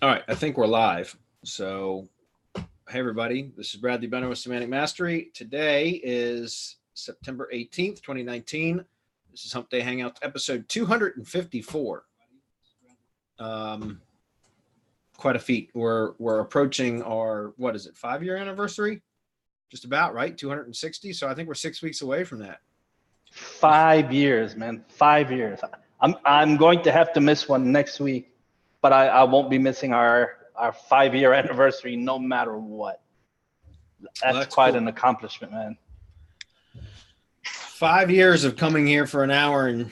All right, I think we're live. So, hey everybody, this is Bradley Benner with Semantic Mastery. Today is September 18th, 2019. This is Hump Day Hangouts, episode 254. Quite a feat. We're approaching our, 5-year anniversary? Just about, right? 260. So I think we're 6 weeks away from that. 5 years, man. 5 years. I'm going to have to miss one next week, but I won't be missing our 5-year anniversary no matter what. That's quite cool. An accomplishment, man. 5 years of coming here for an hour and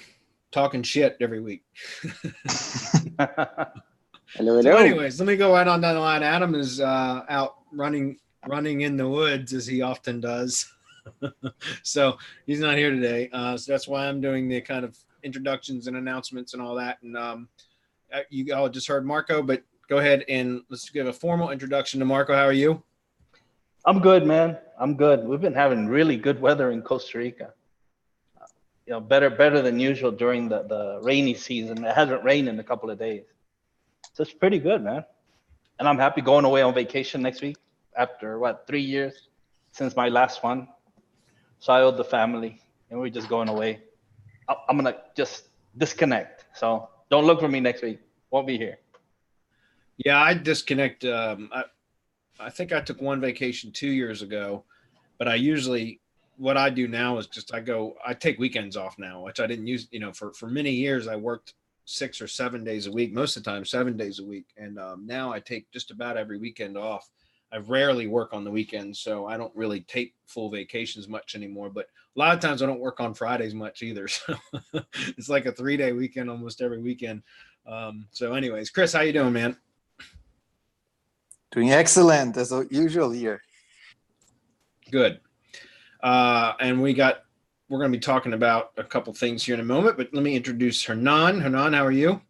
talking shit every week. Hello. So anyways, let me go right on down the line. Adam is out running in the woods as he often does. So he's not here today. So that's why I'm doing the kind of introductions and announcements and all that. And you all just heard Marco, but go ahead and let's give a formal introduction to Marco. How are you? I'm good, man. I'm good. We've been having really good weather in Costa Rica. Better than usual during the rainy season. It hasn't rained in a couple of days. So it's pretty good, man. And I'm happy going away on vacation next week after 3 years since my last one. So I owe the family and we're just going away. I'm going to just disconnect. So don't look for me next week. Won't be here. Yeah, I disconnect. I think I took one vacation 2 years ago, but what I do now is just I take weekends off now, which I didn't use, for many years. I worked 6 or 7 days a week, most of the time 7 days a week. And now I take just about every weekend off. I rarely work on the weekends, so I don't really take full vacations much anymore. But a lot of times I don't work on Fridays much either. So it's like a 3-day weekend almost every weekend. So anyways, Chris, how you doing, man? Doing excellent as usual here. Good. And we're going to be talking about a couple things here in a moment, but let me introduce Hernan. Hernan, how are you?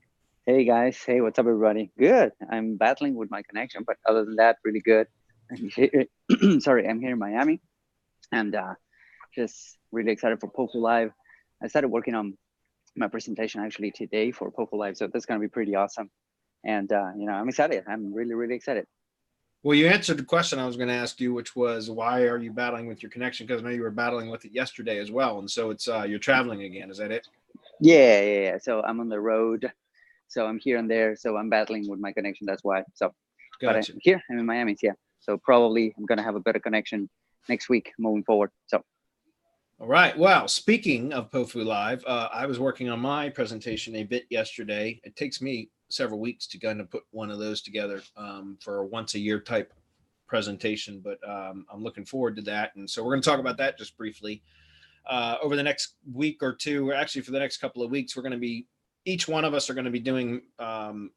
Hey guys. Hey, what's up everybody? Good. I'm battling with my connection, but other than that, really good. Sorry, I'm here in Miami and just really excited for POFU Live. I started working on my presentation actually today for POFU Live, so that's going to be pretty awesome. And, I'm excited. I'm really, really excited. Well, you answered the question I was going to ask you, which was, why are you battling with your connection? Because I know you were battling with it yesterday as well. And so it's you're traveling again. Is that it? Yeah. So I'm on the road. So I'm here and there. So I'm battling with my connection. That's why. So, gotcha. But I'm here. I'm in Miami. Yeah. So probably I'm going to have a better connection next week moving forward. So. All right. Well, speaking of POFU Live, I was working on my presentation a bit yesterday. It takes me several weeks to kind of put one of those together for a once a year type presentation, but I'm looking forward to that. And so we're going to talk about that just briefly over the next week or two, or actually for the next couple of weeks. We're going to be, each one of us are going to be doing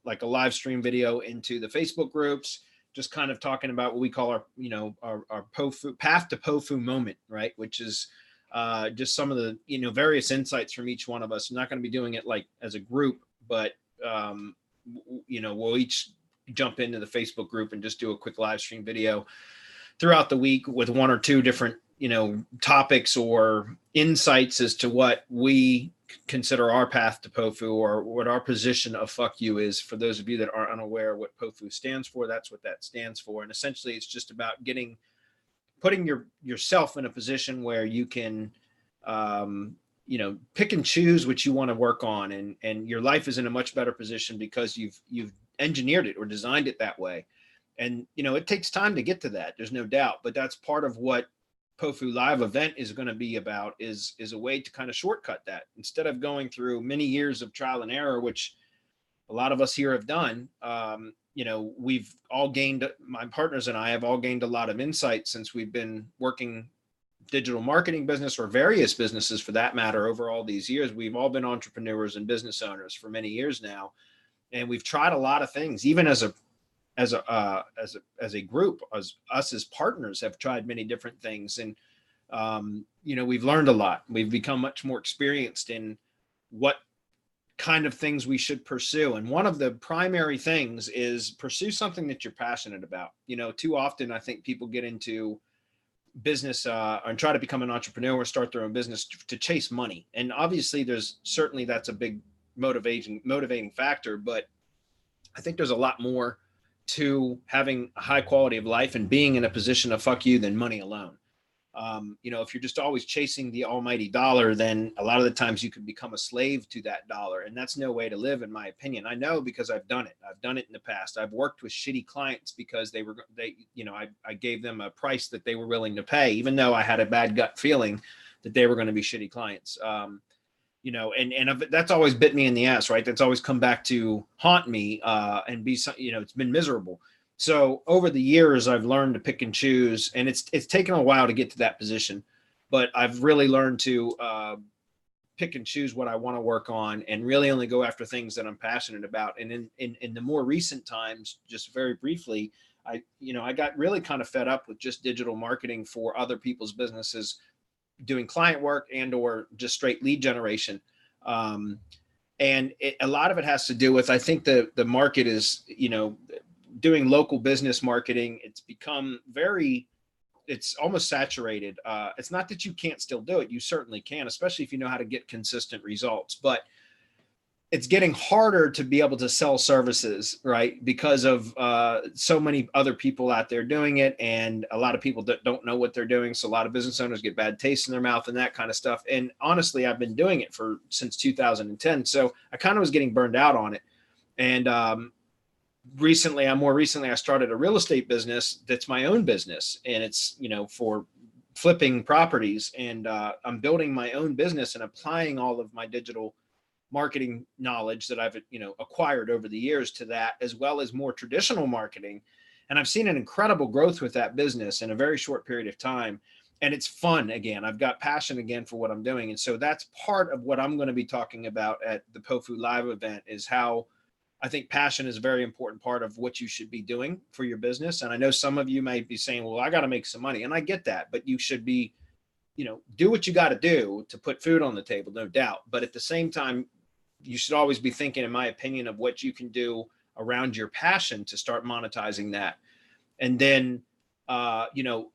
like a live stream video into the Facebook groups, just kind of talking about what we call our POFU path to POFU moment, right? Which is just some of the, various insights from each one of us. I'm not going to be doing it like as a group, but we'll each jump into the Facebook group and just do a quick live stream video throughout the week with one or two different, topics or insights as to what we consider our path to POFU, or what our position of fuck you is. For those of you that are unaware what POFU stands for, that's what that stands for. And essentially it's just about putting yourself in a position where you can, pick and choose what you want to work on, and your life is in a much better position because you've engineered it or designed it that way. And, it takes time to get to that. There's no doubt, but that's part of what POFU Live event is going to be about, is a way to kind of shortcut that. Instead of going through many years of trial and error, which a lot of us here have done, we've all gained, my partners and I have all gained a lot of insight since we've been working digital marketing business, or various businesses for that matter, over all these years. We've all been entrepreneurs and business owners for many years now. And we've tried a lot of things, even as a group, us as partners have tried many different things. And, we've learned a lot. We've become much more experienced in what kind of things we should pursue. And one of the primary things is pursue something that you're passionate about. Too often I think people get into business and try to become an entrepreneur or start their own business to chase money. And obviously that's a big motivating factor, but I think there's a lot more to having a high quality of life and being in a position of fuck you than money alone. You know, if you're just always chasing the almighty dollar, then a lot of the times you could become a slave to that dollar. And that's no way to live, in my opinion. I know, because I've done it. I've done it in the past. I've worked with shitty clients because I gave them a price that they were willing to pay, even though I had a bad gut feeling that they were going to be shitty clients. You know, and that's always bit me in the ass, right? That's always come back to haunt me and be, you know, it's been miserable. So over the years, I've learned to pick and choose, and it's taken a while to get to that position, but I've really learned to pick and choose what I want to work on and really only go after things that I'm passionate about. And in the more recent times, just very briefly, I got really kind of fed up with just digital marketing for other people's businesses, doing client work and or just straight lead generation. And a lot of it has to do with, I think the market is, you know, doing local business marketing. It's become it's almost saturated. It's not that you can't still do it. You certainly can, especially if you know how to get consistent results, but it's getting harder to be able to sell services, right? Because of so many other people out there doing it, and a lot of people that don't know what they're doing. So a lot of business owners get bad taste in their mouth and that kind of stuff. And honestly, I've been doing it since 2010. So I kind of was getting burned out on it. And more recently, I started a real estate business that's my own business, and it's, you know, for flipping properties. And I'm building my own business and applying all of my digital marketing knowledge that I've, you know, acquired over the years to that, as well as more traditional marketing. And I've seen an incredible growth with that business in a very short period of time. And it's fun again. I've got passion again for what I'm doing. And so that's part of what I'm going to be talking about at the POFU Live event, is how I think passion is a very important part of what you should be doing for your business. And I know some of you might be saying, well, I got to make some money. And I get that, but you should be, you know, do what you got to do to put food on the table, no doubt. But at the same time, you should always be thinking, in my opinion, of what you can do around your passion to start monetizing that. And then, you know,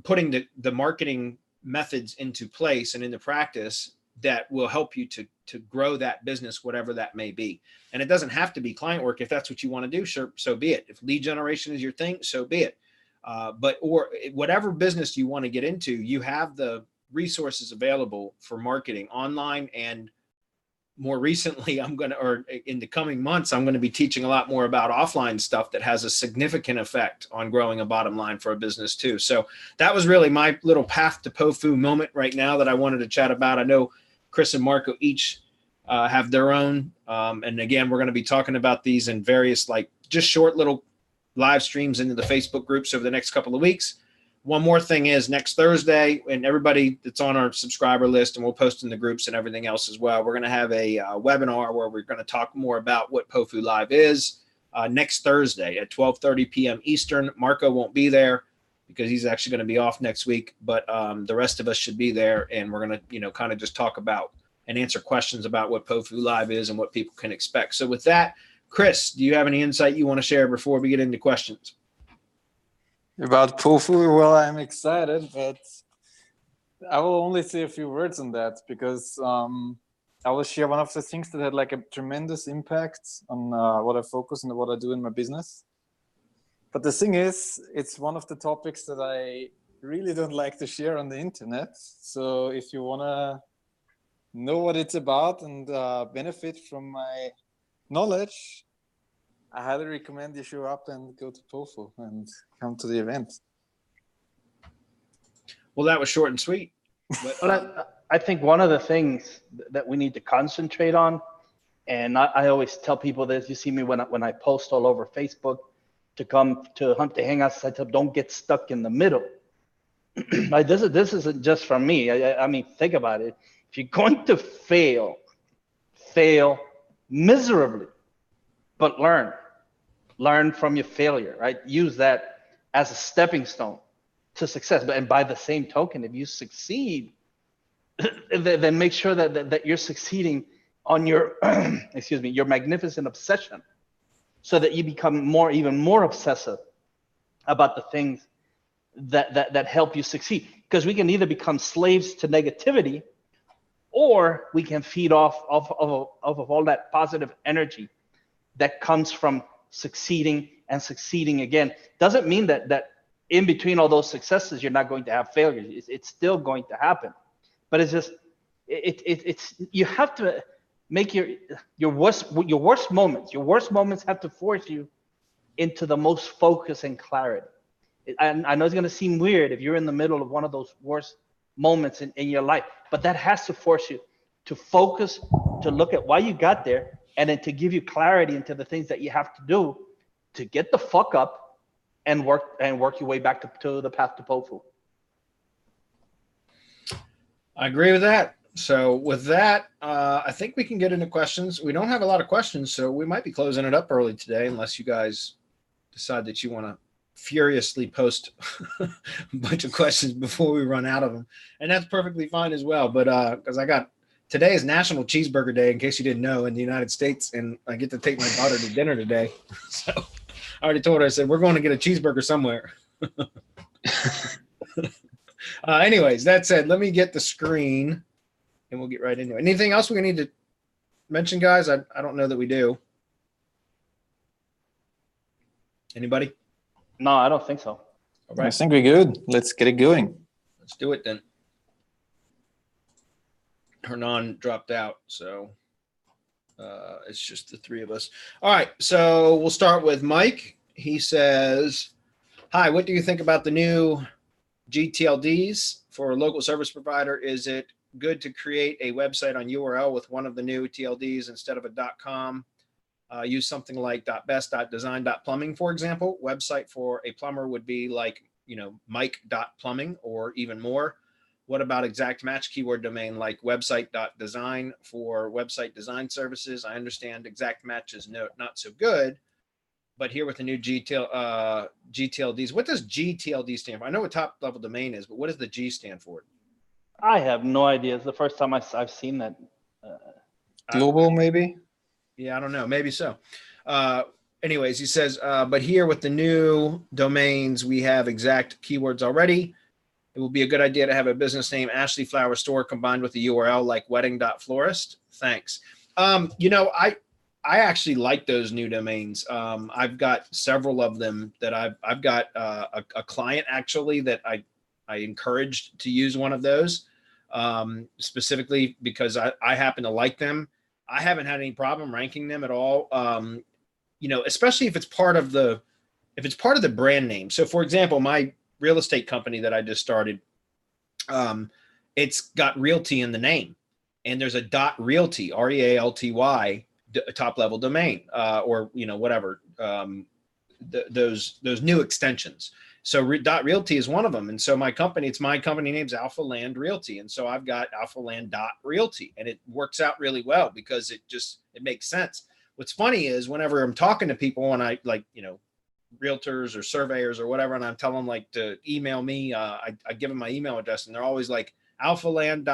putting the marketing methods into place and into practice that will help you to grow that business, whatever that may be. And it doesn't have to be client work. If that's what you want to do, sure, so be it. If lead generation is your thing, so be it. Or whatever business you want to get into, you have the resources available for marketing online. And more recently, in the coming months, I'm going to be teaching a lot more about offline stuff that has a significant effect on growing a bottom line for a business too. So that was really my little path to POFU moment right now that I wanted to chat about. I know Chris and Marco each have their own. And again, we're going to be talking about these in various, like, just short little live streams into the Facebook groups over the next couple of weeks. One more thing is, next Thursday, and everybody that's on our subscriber list, and we'll post in the groups and everything else as well, we're going to have a webinar where we're going to talk more about what POFU Live is next Thursday at 12:30 p.m. Eastern. Marco won't be there because he's actually going to be off next week, but the rest of us should be there, and we're going to, you know, kind of just talk about and answer questions about what POFU Live is and what people can expect. So with that, Chris, do you have any insight you want to share before we get into questions? About POFU, well, I'm excited, but I will only say a few words on that because I will share one of the things that had like a tremendous impact on what I focus and what I do in my business. But the thing is, it's one of the topics that I really don't like to share on the internet. So if you want to know what it's about and benefit from my knowledge, I highly recommend you show up and go to POFU and come to the event. Well, that was short and sweet. But I think one of the things that we need to concentrate on, and I always tell people this, you see me when I post all over Facebook to come to Hump to Hangouts, I tell them, don't get stuck in the middle. Like this isn't just from me. I mean, think about it. If you're going to fail miserably, but learn from your failure, right? Use that as a stepping stone to success. And by the same token, if you succeed, then make sure that you're succeeding on your, excuse me, your magnificent obsession, so that you become even more obsessive about the things that help you succeed. Because we can either become slaves to negativity, or we can feed off of all that positive energy that comes from succeeding and succeeding again. Doesn't mean that in between all those successes, you're not going to have failures. It's still going to happen. But it's just, it's you have to make your worst moments. Your worst moments have to force you into the most focus and clarity. And I know it's going to seem weird if you're in the middle of one of those worst moments in your life, but that has to force you to focus, to look at why you got there, and then to give you clarity into the things that you have to do to get the fuck up and work your way back to the path to POFU. I agree with that. So with that, I think we can get into questions. We don't have a lot of questions, so we might be closing it up early today, unless you guys decide that you want to furiously post a bunch of questions before we run out of them. And that's perfectly fine as well. But because today is National Cheeseburger Day, in case you didn't know, in the United States, and I get to take my daughter to dinner today. So I already told her, I said, we're going to get a cheeseburger somewhere. Anyways, that said, let me get the screen and we'll get right into it. Anything else we need to mention, guys? I don't know that we do. Anybody? No, I don't think so. All right. I think we're good. Let's get it going. Let's do it then. Hernan dropped out, so it's just the three of us. All right, so we'll start with Mike. He says, hi, what do you think about the new gTLDs for a local service provider? Is it good to create a website on URL with one of the new TLDs instead of a .com? Use something like .best, .design, .plumbing, for example. Website for a plumber would be like, Mike.plumbing or even more. What about exact match keyword domain like website.design for website design services? I understand exact match is not so good, but here with the new gTLDs, what does gTLD stand for? I know what top level domain is, but what does the G stand for? I have no idea. It's the first time I've seen that. Global, maybe? Yeah, I don't know. Maybe so. Anyways, he says, but here with the new domains, we have exact keywords already. It will be a good idea to have a business name, Ashley Flower Store, combined with a URL like wedding.florist. Thanks. I actually like those new domains. I've got several of them that I've got a client actually that I encouraged to use one of those specifically because I happen to like them. I haven't had any problem ranking them at all. Especially if it's part of the brand name. So for example, my real estate company that I just started, it's got realty in the name, and there's a .realty, REALTY, top level domain, or whatever, those new extensions. So .realty is one of them, and so my company name's Alpha Land Realty, and so I've got alphaland.realty, and it works out really well because it makes sense. What's funny is whenever I'm talking to people and I realtors or surveyors or whatever, and I'm telling them like to email me, I give them my email address, and they're always like alphaland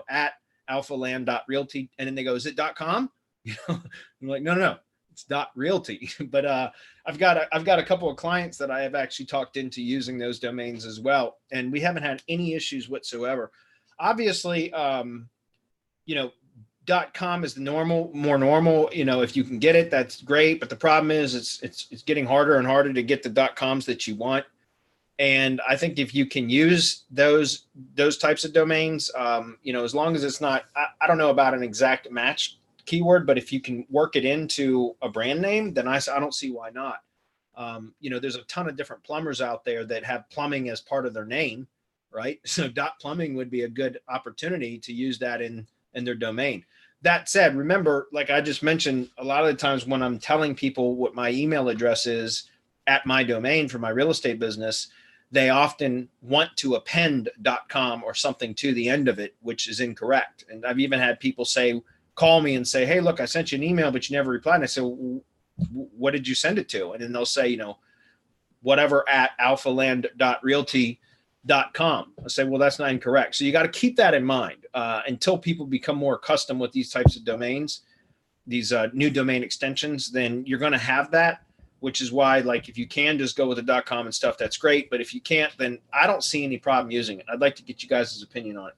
at alphaland.realty, and then they go, is it .com? I'm like, no, it's .realty. But I've got a couple of clients that I have actually talked into using those domains as well, and we haven't had any issues whatsoever. Obviously, .com is the more normal. If you can get it, that's great. But the problem is it's getting harder and harder to get the .coms that you want. And I think if you can use those types of domains, as long as it's not, I don't know about an exact match keyword, but if you can work it into a brand name, then I don't see why not. There's a ton of different plumbers out there that have plumbing as part of their name, right? So .plumbing would be a good opportunity to use that in their domain. That said, remember, like I just mentioned, a lot of the times when I'm telling people what my email address is at my domain for my real estate business, they often want to append .com or something to the end of it, which is incorrect. And I've even had people call me and say, hey, look, I sent you an email, but you never replied. And I said, what did you send it to? And then they'll say, whatever at alphaland.realty.com. I say, well, that's not incorrect. So you got to keep that in mind until people become more accustomed with these types of domains, these new domain extensions, then you're going to have that, which is why, like, if you can just go with the .com and stuff, that's great. But if you can't, then I don't see any problem using it. I'd like to get you guys' opinion on it.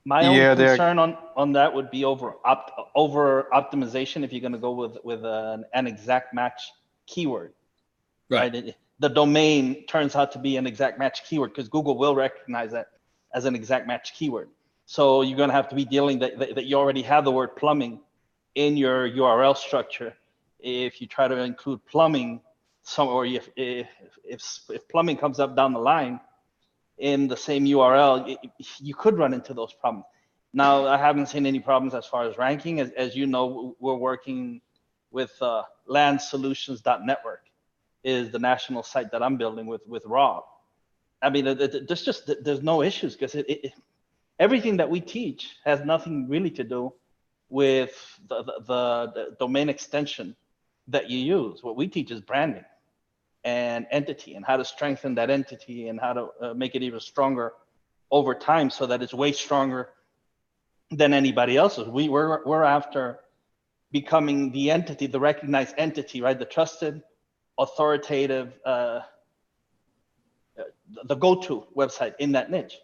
My only concern on that would be over optimization if you're going to go with an exact match keyword. Right. The domain turns out to be an exact match keyword because Google will recognize that as an exact match keyword. So you're going to have to be dealing that you already have the word plumbing in your URL structure. If you try to include plumbing or if plumbing comes up down the line in the same URL, you could run into those problems. Now, I haven't seen any problems as far as ranking. As you know, we're working with landsolutions.network is the national site that I'm building with Rob. I mean, there's no issues because everything that we teach has nothing really to do with the domain extension that you use. What we teach is branding and entity and how to strengthen that entity and how to make it even stronger over time so that it's way stronger than anybody else's. We're after becoming the entity, the recognized entity, right? The trusted, authoritative, the go-to website in that niche,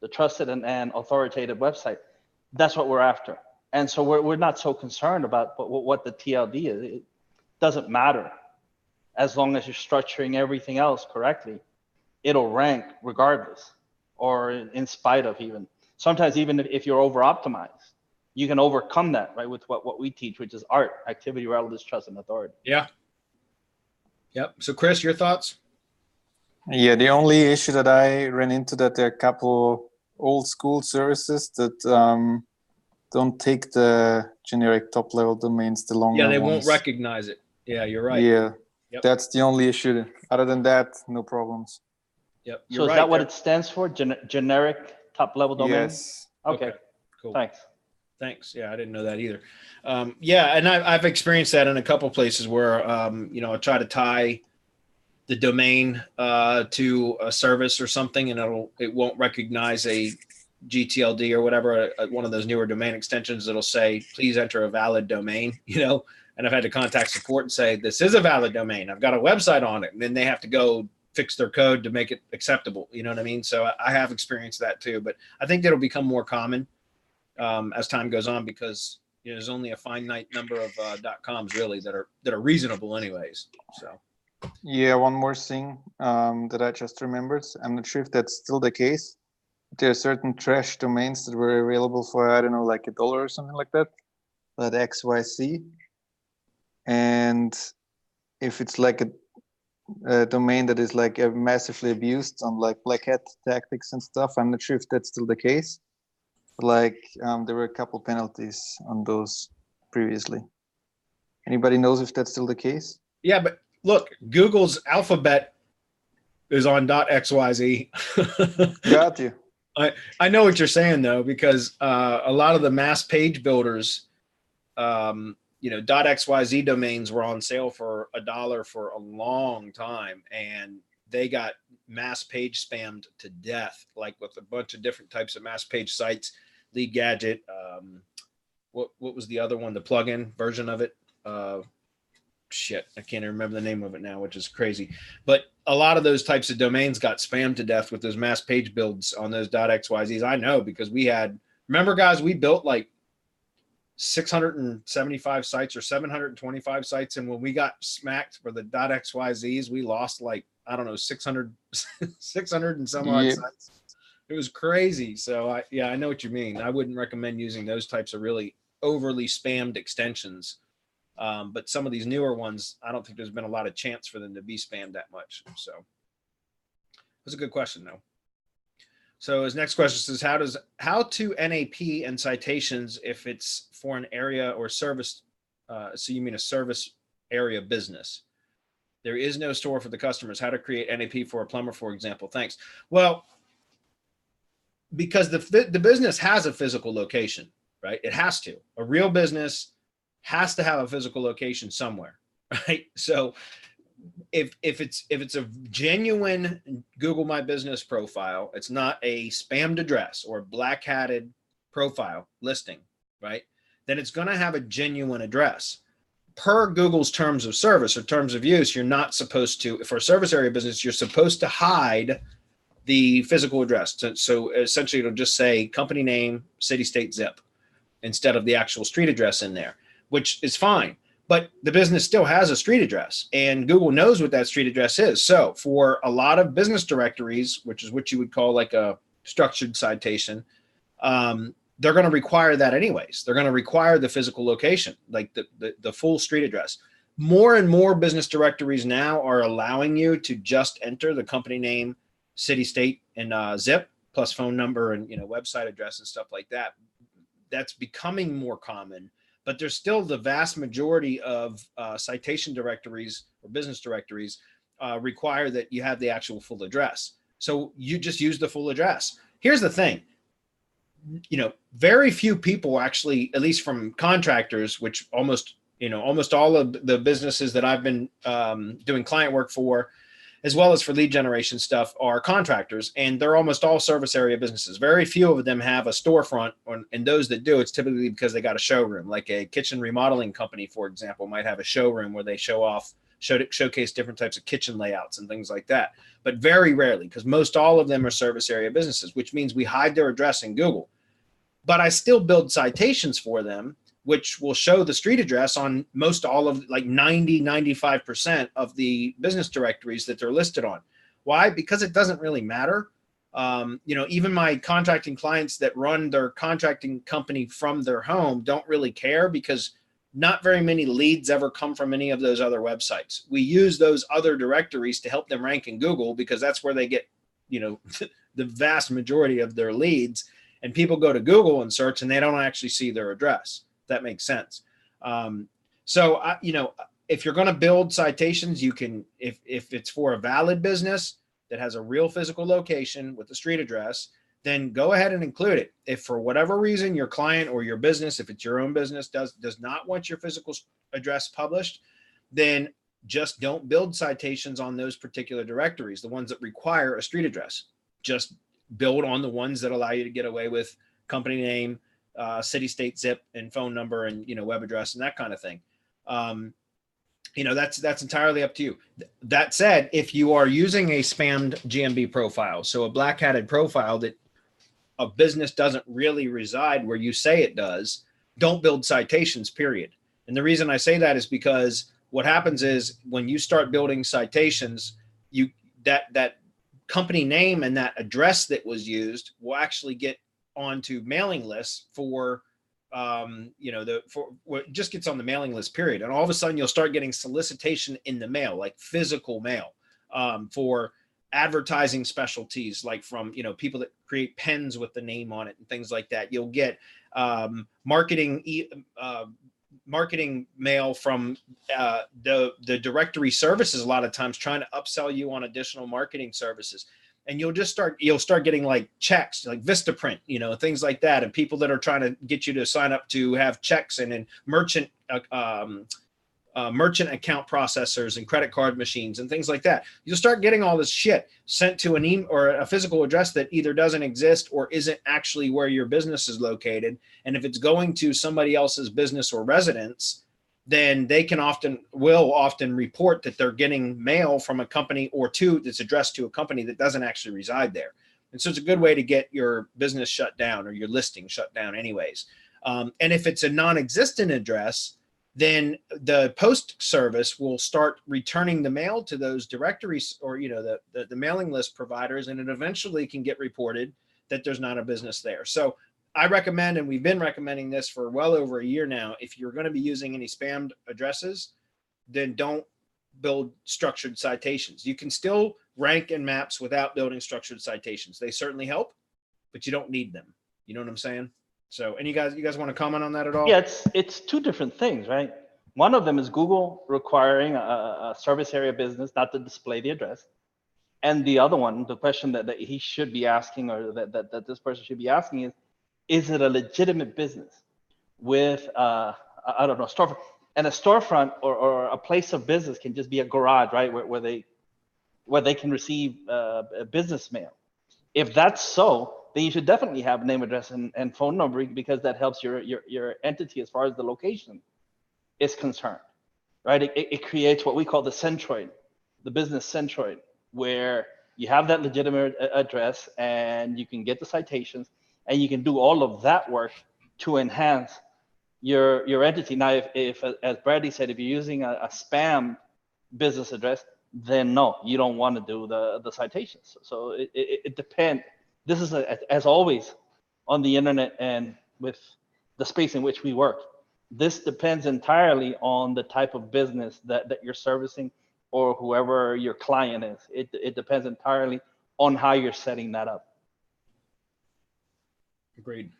the trusted and authoritative website. That's what we're after. And so we're not so concerned about what the TLD is. It doesn't matter. As long as you're structuring everything else correctly, it'll rank regardless or in spite of even. Sometimes even if you're over-optimized, you can overcome that, right, with what we teach, which is ART, activity, relevance, trust, and authority. Yeah. Yep. So Chris, your thoughts? Yeah, the only issue that I ran into that there are a couple old school services that don't take the generic top level domains, the longer Yeah, they ones. won't recognize it. Yeah, you're right. Yeah, Yep. That's the only issue. Other than that, no problems. Yep. So is that what it stands for? Generic top level domain? Yes. Okay. Cool. Thanks. Yeah, I didn't know that either. Yeah, and I've experienced that in a couple places where I try to tie the domain to a service or something, and it won't recognize a gTLD or whatever, one of those newer domain extensions that'll say, please enter a valid domain, and I've had to contact support and say, this is a valid domain. I've got a website on it. And then they have to go fix their code to make it acceptable. You know what I mean? So I have experienced that too, but I think it'll become more common as time goes on because there's only a finite number of .coms really that are reasonable anyways. So. Yeah, one more thing that I just remembered. I'm not sure if that's still the case. There are certain trash domains that were available for, I don't know, like $1 or something like that, but XYZ. And if it's like a domain that is like massively abused on like black hat tactics and stuff, I'm not sure if that's still the case. Like there were a couple penalties on those previously. Anybody knows if that's still the case? Yeah, but look, Google's alphabet is on .xyz. Got you. I know what you're saying though, because a lot of the mass page builders, .xyz domains were on sale for $1 for a long time, and they got mass page spammed to death, like with a bunch of different types of mass page sites, Lead Gadget. What was the other one? The plugin version of it. Shit, I can't even remember the name of it now, which is crazy. But a lot of those types of domains got spammed to death with those mass page builds on those .xyzs. I know because remember guys, we built like 675 sites or 725 sites. And when we got smacked for the .xyzs, we lost like, I don't know, 600 and some odd sites. It was crazy. So I know what you mean. I wouldn't recommend using those types of really overly spammed extensions. But some of these newer ones, I don't think there's been a lot of chance for them to be spammed that much. So that's a good question though. So his next question says, how to NAP and citations if it's for an area or service? So you mean a service area business? There is no store for the customers. How to create NAP for a plumber, for example? Thanks. Well, because the business has a physical location, right? It has to. A real business has to have a physical location somewhere, right? So if it's a genuine Google My Business profile, it's not a spammed address or black hatted profile listing, right? Then it's going to have a genuine address. Per Google's terms of service or terms of use, you're not supposed to, for a service area business, you're supposed to hide the physical address. So essentially it'll just say company name, city, state, zip, instead of the actual street address in there, which is fine. but the business still has a street address, and Google knows what that street address is. So for a lot of business directories, which is what you would call like a structured citation, they're going to require that anyways. They're going to require the physical location, like the full street address. More and more business directories now are allowing you to just enter the company name, city, state, and zip, plus phone number and website address and stuff like that. That's becoming more common, but there's still the vast majority of citation directories or business directories require that you have the actual full address. So you just use the full address. Here's the thing. Very few people actually, at least from contractors, which almost all of the businesses that I've been doing client work for, as well as for lead generation stuff, are contractors, and they're almost all service area businesses. Very few of them have a storefront, and those that do, it's typically because they got a showroom. Like a kitchen remodeling company, for example, might have a showroom where they showcase different types of kitchen layouts and things like that. But very rarely, because most all of them are service area businesses, which means we hide their address in Google. But I still build citations for them, which will show the street address on most all of, like 95% of the business directories that they're listed on. Why? Because it doesn't really matter. Even my contracting clients that run their contracting company from their home don't really care, because not very many leads ever come from any of those other websites. We use those other directories to help them rank in Google, because that's where they get, the vast majority of their leads. And people go to Google and search, and they don't actually see their address. That makes sense. If you're going to build citations, you can, if it's for a valid business that has a real physical location with the street address, then go ahead and include it. If for whatever reason your client or your business, if it's your own business, does not want your physical address published, then just don't build citations on those particular directories, the ones that require a street address. Just build on the ones that allow you to get away with company name, city, state, zip, and phone number, and web address, and that kind of thing. That's entirely up to you. That said, if you are using a spammed GMB profile, so a black hatted profile that a business doesn't really reside where you say it does, don't build citations, period. And the reason I say that is because what happens is when you start building citations, that company name and that address that was used will actually get onto mailing lists for it just gets on the mailing list, period. And all of a sudden you'll start getting solicitation in the mail, like physical mail, for advertising specialties, like from people that create pens with the name on it and things like that. You'll get marketing mail from the directory services, a lot of times trying to upsell you on additional marketing services. And you'll start getting like checks, like Vistaprint, things like that. And people that are trying to get you to sign up to have checks and merchant account processors and credit card machines and things like that. You'll start getting all this shit sent to an email or a physical address that either doesn't exist or isn't actually where your business is located. And if it's going to somebody else's business or residence, then they will often report that they're getting mail from a company or two that's addressed to a company that doesn't actually reside there. And so it's a good way to get your business shut down or your listing shut down anyways. And if it's a non-existent address, then the post service will start returning the mail to those directories or the mailing list providers, and it eventually can get reported that there's not a business there. So I recommend, and we've been recommending this for well over a year now, if you're going to be using any spammed addresses, then don't build structured citations. You can still rank in maps without building structured citations. They certainly help, but you don't need them. You know what I'm saying? So, and you guys want to comment on that at all? Yeah, it's two different things, right? One of them is Google requiring a service area business not to display the address. And the other one, the question that he should be asking, or that this person should be asking is it a legitimate business with, I don't know, storefront? And a storefront or a place of business can just be a garage, right? Where they can receive business mail. If that's so, then you should definitely have name, address, and phone number, because that helps your entity as far as the location is concerned, right? It creates what we call the centroid, the business centroid, where you have that legitimate address and you can get the citations and you can do all of that work to enhance your entity. Now, if as Bradley said, if you're using a spam business address, then no, you don't want to do the citations. So it depends. This is, as always, on the internet and with the space in which we work. This depends entirely on the type of business that you're servicing or whoever your client is. It depends entirely on how you're setting that up. Agreed.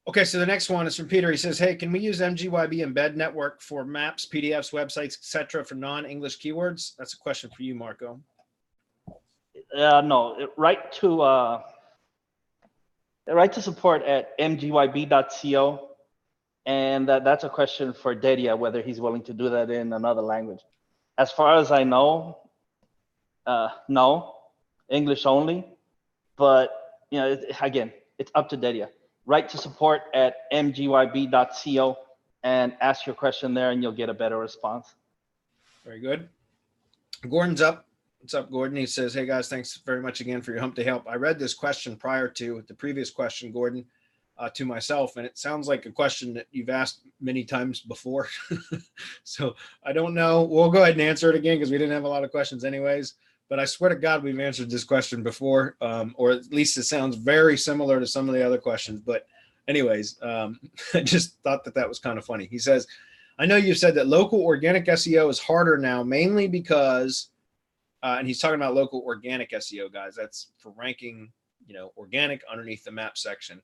Okay, so the next one is from Peter. He says, hey, can we use MGYB embed network for maps, PDFs, websites, etc. for non-English keywords? That's a question for you, Marco. No, write to support at mgyb.co. And that's a question for Dedia, whether he's willing to do that in another language. As far as I know, no, English only. But again, it's up to Dedia. Write to support at mgyb.co and ask your question there, and you'll get a better response. Very good. Gordon's up. What's up, Gordon? He says, hey, guys, thanks very much again for your Hump Day help. I read this question prior to the previous question, Gordon, to myself, and it sounds like a question that you've asked many times before. So I don't know. We'll go ahead and answer it again because we didn't have a lot of questions anyways. But I swear to God, we've answered this question before, or at least it sounds very similar to some of the other questions. But anyways, I just thought that was kind of funny. He says, I know you've said that local organic SEO is harder now, mainly because, and he's talking about local organic SEO, guys. That's for ranking, organic underneath the map section.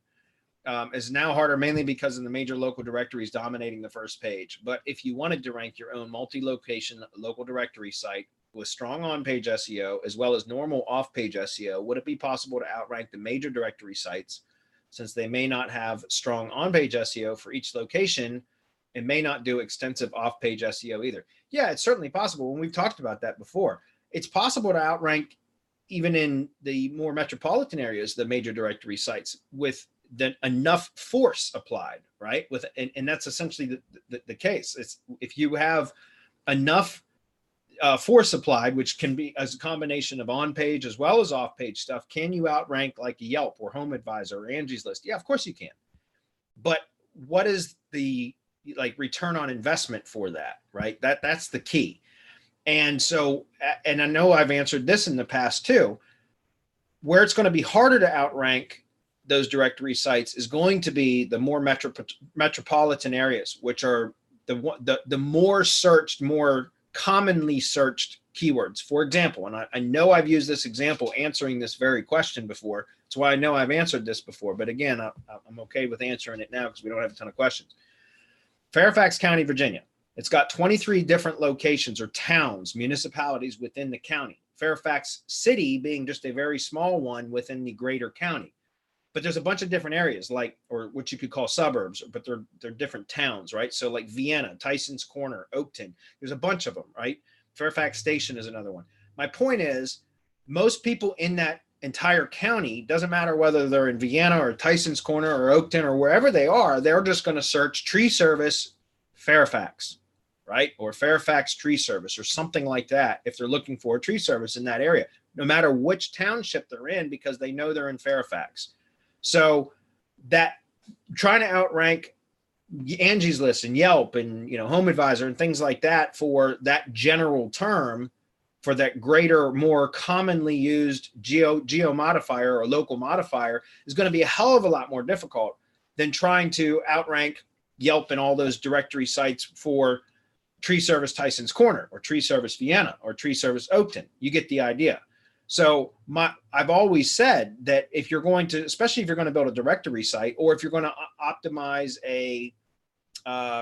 Is now harder mainly because of the major local directories dominating the first page. But if you wanted to rank your own multi-location local directory site with strong on-page SEO as well as normal off-page SEO, would it be possible to outrank the major directory sites since they may not have strong on-page SEO for each location and may not do extensive off-page SEO either? Yeah, it's certainly possible. And we've talked about that before. It's possible to outrank even in the more metropolitan areas, the major directory sites with enough force applied, right? And that's essentially the case. It's if you have enough force applied, which can be as a combination of on-page as well as off-page stuff, can you outrank like Yelp or Home Advisor or Angie's List? Yeah, of course you can. But what is the return on investment for that, right? That's the key. And so, and I know I've answered this in the past too, where it's going to be harder to outrank those directory sites is going to be the more metropolitan areas, which are the more searched, more commonly searched keywords. For example, and I know I've used this example answering this very question before. That's why I know I've answered this before. But again, I'm okay with answering it now because we don't have a ton of questions. Fairfax County, Virginia. It's got 23 different locations or towns, municipalities within the county. Fairfax City being just a very small one within the greater county. But there's a bunch of different areas, or what you could call suburbs, but they're different towns, right? So like Vienna, Tyson's Corner, Oakton, there's a bunch of them, right? Fairfax Station is another one. My point is, most people in that entire county, doesn't matter whether they're in Vienna or Tyson's Corner or Oakton or wherever they are, they're just going to search tree service Fairfax, right? Or Fairfax tree service or something like that if they're looking for a tree service in that area, no matter which township they're in, because they know they're in Fairfax. So that trying to outrank Angie's List and Yelp and Home Advisor and things like that for that general term, for that greater, more commonly used geo modifier or local modifier is going to be a hell of a lot more difficult than trying to outrank Yelp and all those directory sites for tree service Tyson's Corner or tree service Vienna or tree service Oakton. You get the idea. So I've always said that if you're going to, especially if you're going to build a directory site, or if you're going to optimize a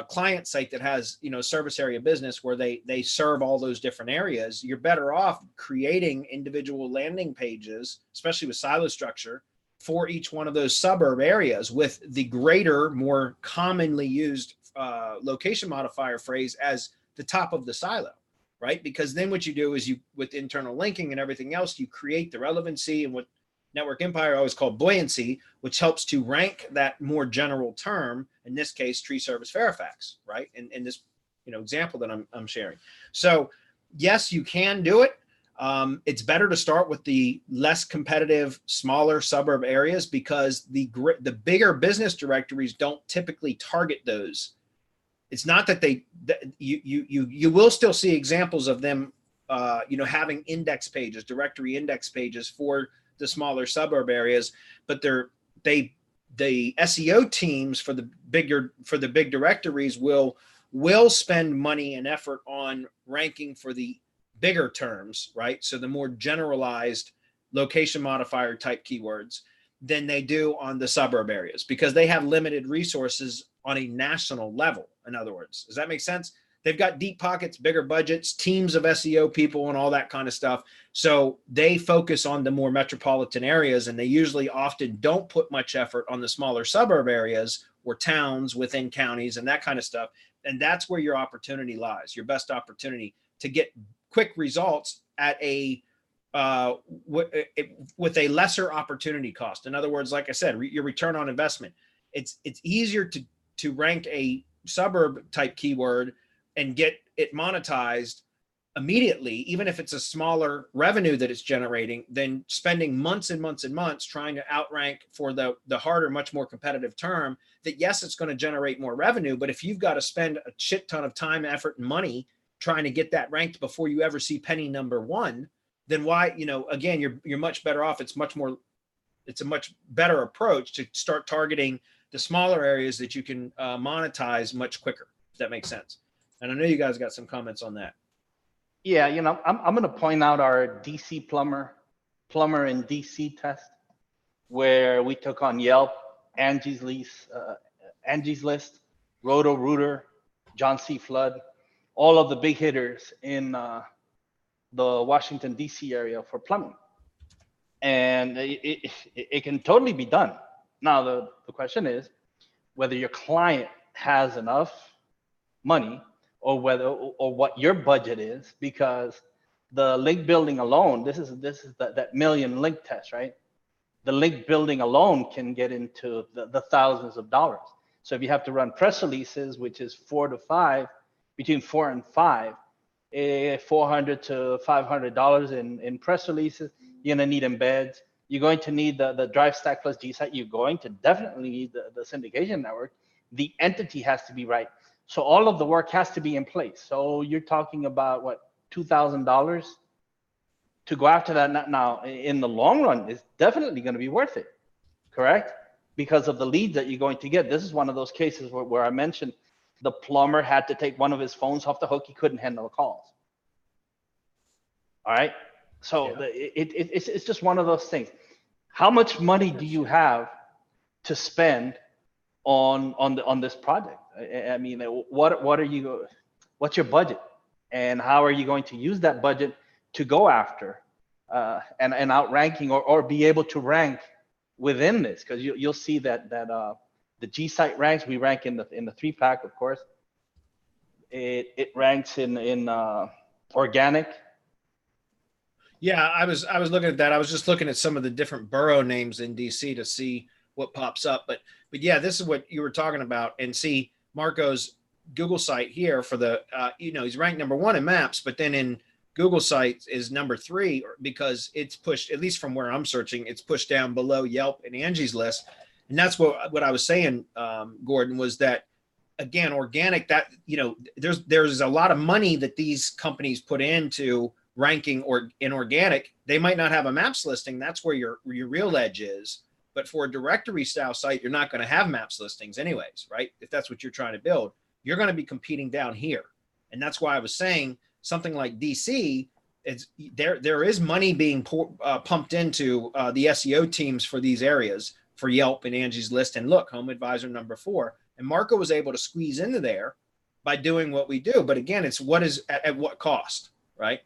client site that has, service area business where they serve all those different areas, you're better off creating individual landing pages, especially with silo structure, for each one of those suburb areas with the greater, more commonly used location modifier phrase as the top of the silo. Right? Because then what you do is with internal linking and everything else, you create the relevancy and what Network Empire always called buoyancy, which helps to rank that more general term, in this case, tree service Fairfax, right? In this, example that I'm sharing. So yes, you can do it. It's better to start with the less competitive, smaller suburb areas because the bigger business directories don't typically target those. It's not that you will still see examples of them, having index pages, directory index pages for the smaller suburb areas, but the SEO teams for the big directories will spend money and effort on ranking for the bigger terms, right? So the more generalized location modifier type keywords than they do on the suburb areas because they have limited resources on a national level. In other words, does that make sense? They've got deep pockets, bigger budgets, teams of SEO people and all that kind of stuff. So they focus on the more metropolitan areas, and they usually often don't put much effort on the smaller suburb areas or towns within counties and that kind of stuff. And that's where your opportunity lies, your best opportunity to get quick results at with a lesser opportunity cost. In other words, like I said, your return on investment. It's easier to rank a suburb type keyword and get it monetized immediately, even if it's a smaller revenue that it's generating, than spending months and months and months trying to outrank for the harder, much more competitive term that, yes, it's going to generate more revenue. But if you've got to spend a shit ton of time, effort, and money trying to get that ranked before you ever see penny number one, then why, again, you're much better off. It's a much better approach to start targeting the smaller areas that you can monetize much quicker, if that makes sense. And I know you guys got some comments on that. Yeah, I'm going to point out our DC plumber in DC test, where we took on Yelp, Angie's List, Roto-Rooter, John C. Flood, all of the big hitters in the Washington, DC area for plumbing. And it can totally be done. Now, the question is whether your client has enough money or what your budget is, because the link building alone, this is that million link test, right? The link building alone can get into the thousands of dollars. So if you have to run press releases, which is between $4 and $5, $400 to $500 in press releases, you're gonna need embeds. You're going to need the Drive Stack plus GSite. You're going to definitely need the syndication network. The entity has to be right. So all of the work has to be in place. So you're talking about what, $2,000 to go after that. Now, in the long run, it's definitely going to be worth it, correct? Because of the leads that you're going to get. This is one of those cases where I mentioned the plumber had to take one of his phones off the hook. He couldn't handle the calls. All right. So yeah. It's just one of those things. How much money do you have to spend on this project? I mean, what's your budget, and how are you going to use that budget to go after and outranking or be able to rank within this? Because you'll see that the GSite ranks. We rank in the 3-pack, of course. It ranks in organic. Yeah, I was looking at that. I was just looking at some of the different borough names in DC to see what pops up. But yeah, this is what you were talking about. And see Marco's Google site here for the, he's ranked number 1 in maps, but then in Google site is number 3 because it's pushed, at least from where I'm searching, it's pushed down below Yelp and Angie's List. And that's what I was saying, Gordon, was that, again, organic, that, there's a lot of money that these companies put into ranking or in organic. They might not have a maps listing. That's where your real edge is. But for a directory style site, you're not going to have maps listings anyways, right? If that's what you're trying to build, you're going to be competing down here. And that's why I was saying something like DC, there is money being pumped into the SEO teams for these areas, for Yelp and Angie's List. And look, Home Advisor number 4. And Marco was able to squeeze into there by doing what we do. But again, it's what is at what cost, right?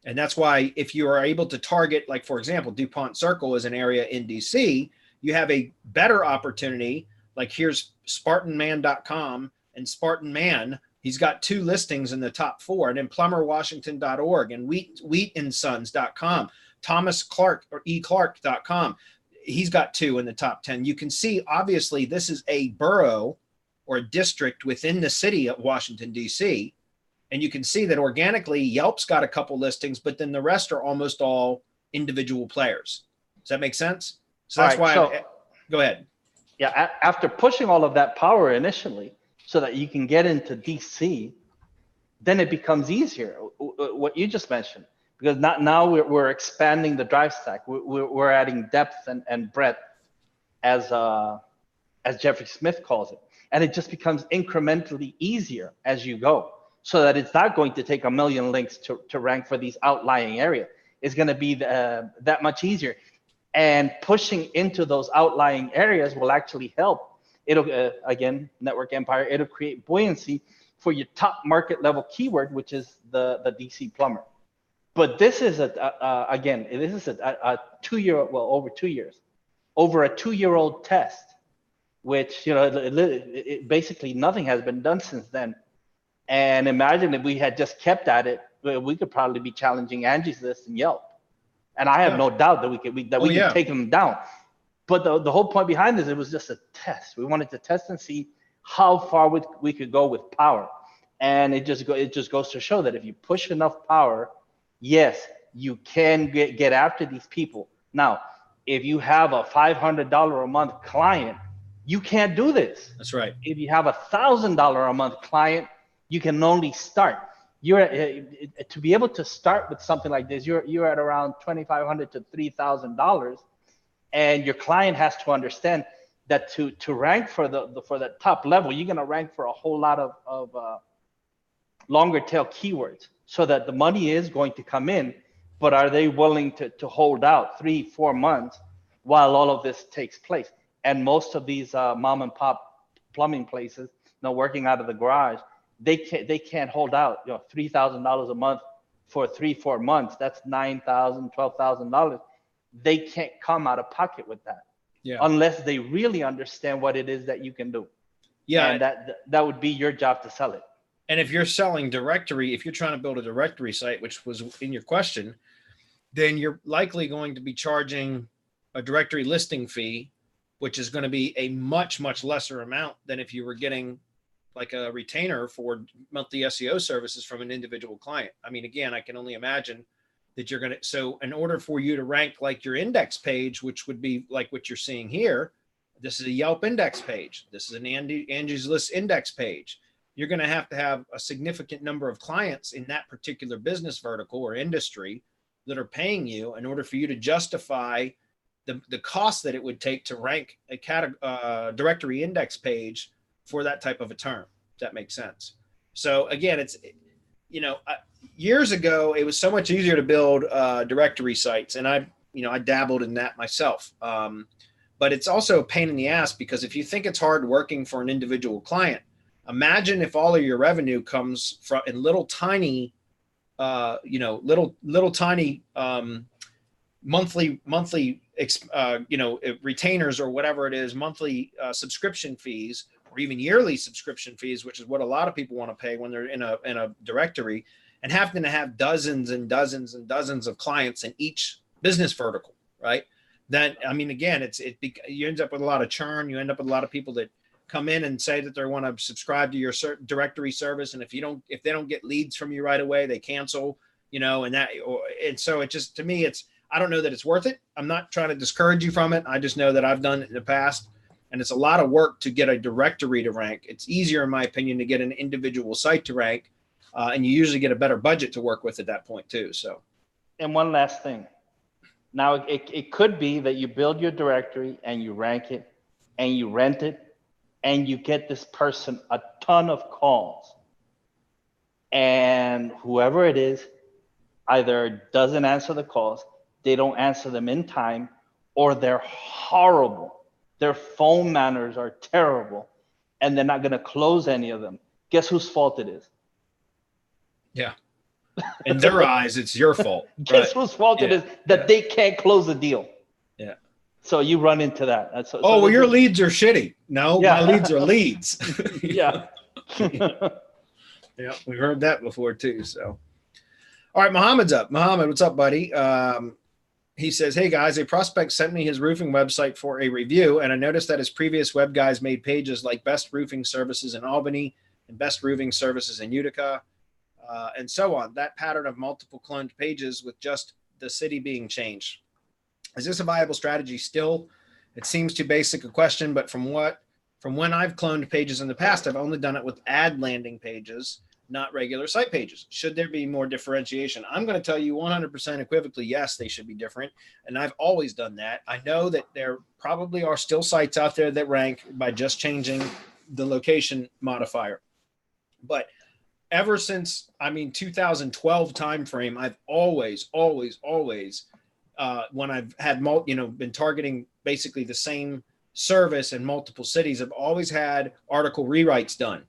And that's why if you are able to target, like, for example, DuPont Circle is an area in DC, you have a better opportunity. Like here's SpartanMan.com and Spartan Man. He's got 2 listings in the top 4, and then plumberwashington.org and wheatandsons.com, Thomas Clark or eClark.com. He's got 2 in the top 10. You can see, obviously, this is a borough or a district within the city of Washington, DC. And you can see that organically Yelp's got a couple listings, but then the rest are almost all individual players. Does that make sense? So that's why, go ahead. Yeah, after pushing all of that power initially so that you can get into DC, then it becomes easier, what you just mentioned, because now we're expanding the drive stack. We're adding depth and breadth, as Jeffrey Smith calls it. And it just becomes incrementally easier as you go, so that it's not going to take a million links to rank for these outlying areas. It's going to be that much easier. And pushing into those outlying areas will actually help. It'll, again, Network Empire, it'll create buoyancy for your top market level keyword, which is the DC plumber. But this is again, this is a 2 year, well, over 2 years, over a 2-year-old test, which, you know, it basically nothing has been done since then. And imagine if we had just kept at it, we could probably be challenging Angie's List and Yelp. And I have no doubt that we could take them down. But the whole point behind this, it was just a test. We wanted to test and see how far we could go with power. And it just goes to show that if you push enough power, yes, you can get after these people. Now, if you have a $500 a month client, you can't do this. That's right. If you have a $1,000 a month client, you can only start. You're to be able to start with something like this, you're at around $2,500 to $3,000, and your client has to understand that to rank for the top level, you're going to rank for a whole lot of longer tail keywords, so that the money is going to come in. But are they willing to hold out 3-4 months while all of this takes place? And most of these mom and pop plumbing places, you know, working out of the garage, they can't hold out, you know, $3,000 a month for 3-4 months. That's $9,000, $12,000. They can't come out of pocket with that, unless they really understand what it is that you can do. Yeah, and that would be your job to sell it. And if you're selling directory, if you're trying to build a directory site, which was in your question, then you're likely going to be charging a directory listing fee, which is going to be a much, much lesser amount than if you were getting like a retainer for monthly SEO services from an individual client. I mean, again, I can only imagine that you're going to, so in order for you to rank like your index page, which would be like what you're seeing here, this is a Yelp index page. This is an Angie's List index page. You're going to have a significant number of clients in that particular business vertical or industry that are paying you in order for you to justify the cost that it would take to rank a directory index page for that type of a term. If that makes sense. So again, it's, you know, years ago, it was so much easier to build directory sites. And I dabbled in that myself. But it's also a pain in the ass, because if you think it's hard working for an individual client, imagine if all of your revenue comes from in little tiny, monthly, retainers or whatever it is, monthly subscription fees, or even yearly subscription fees, which is what a lot of people want to pay when they're in a directory, and having to have dozens and dozens and dozens of clients in each business vertical, right? Then, I mean, again, you end up with a lot of churn. You end up with a lot of people that come in and say that they want to subscribe to your directory service, and if they don't get leads from you right away, they cancel. And so it just, to me, I don't know that it's worth it. I'm not trying to discourage you from it. I just know that I've done it in the past, and it's a lot of work to get a directory to rank. It's easier, in my opinion, to get an individual site to rank, and you usually get a better budget to work with at that point too. So, and one last thing. Now, it could be that you build your directory and you rank it and you rent it, and you get this person a ton of calls, and whoever it is either doesn't answer the calls, they don't answer them in time, or they're horrible. Their phone manners are terrible, and they're not going to close any of them. Guess whose fault it is? Yeah. In their eyes, it's your fault. Guess whose fault it is that they can't close a deal. Yeah. So you run into that. Well, your leads are shitty. No, my leads are leads. Yeah. Yeah, we've heard that before too. So, all right, Mohammed's up. Mohammed, what's up, buddy? He says, hey guys, a prospect sent me his roofing website for a review, and I noticed that his previous web guys made pages like Best Roofing Services in Albany and Best Roofing Services in Utica. and so on. That pattern of multiple cloned pages with just the city being changed. Is this a viable strategy still? It seems too basic a question, but from when I've cloned pages in the past, I've only done it with ad landing pages, not regular site pages. Should there be more differentiation? I'm going to tell you 100% equivocally, yes, they should be different. And I've always done that. I know that there probably are still sites out there that rank by just changing the location modifier. But ever since, 2012 timeframe, I've always, when I've had, been targeting basically the same service in multiple cities, I've always had article rewrites done.